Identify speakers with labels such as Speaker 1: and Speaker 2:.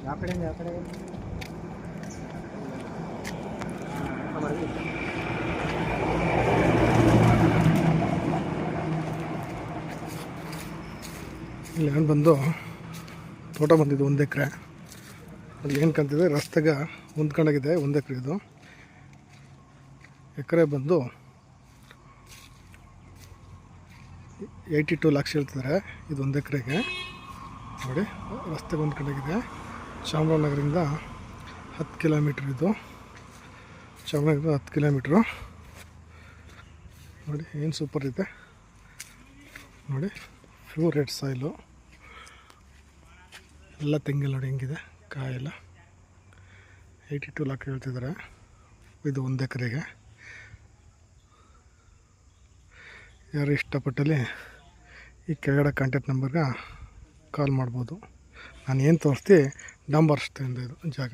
Speaker 1: ಯಾವ ಕಡೆಯಿಂದ ಯಾವ ಕಡೆ
Speaker 2: ಇಲ್ಲಿ ಏನು ಬಂದು ತೋಟ ಬಂದಿದ್ದು 1 ಎಕರೆ. ಅಲ್ಲಿ ಏನು ಕಂತಿದೆ ರಸ್ತೆಗೆ ಹೊಂದ್ಕೊಂಡಾಗಿದೆ 1 ಎಕರೆ. ಇದು ಎಕರೆ ಬಂದು 82 ಲಕ್ಷ ಹೇಳ್ತಿದ್ದಾರೆ. ಇದು 1 ಎಕರೆಗೆ ನೋಡಿ. ರಸ್ತೆಗೆ ಹೊಂದ್ಕೊಂಡಾಗಿದೆ. ಚಾಮರಾಜನಗರದಿಂದ 10 ಕಿಲೋಮೀಟ್ರ್. ಇದು ಚಾಮರಾಜನಗರ 10 ಕಿಲೋಮೀಟ್ರು. ನೋಡಿ ಏನು ಸೂಪರ್ ಇದೆ ನೋಡಿ. ಪ್ಯೂರ್ ರೆಡ್ ಸಾಯಿಲು ಎಲ್ಲ ತೆಂಗಿಲ್ಲ ನೋಡಿ ಹೆಂಗಿದೆ ಕಾಯೆಲ್ಲ. 82 ಲಕ್ಷ ಹೇಳ್ತಿದ್ದಾರೆ. ಇದು 1 ಎಕರೆಗೆ. ಯಾರು ಇಷ್ಟಪಟ್ಟಲ್ಲಿ ಈ ಕೆಳಗಡೆ ಕಾಂಟ್ಯಾಕ್ಟ್ ನಂಬರ್ಗೆ ಕಾಲ್ ಮಾಡ್ಬೋದು. ನಾನು ಏನು ತೋರಿಸ್ತಿ ಡಂಬರ್ಸ್ತಿಂದ ಇದು ಜಾಗ.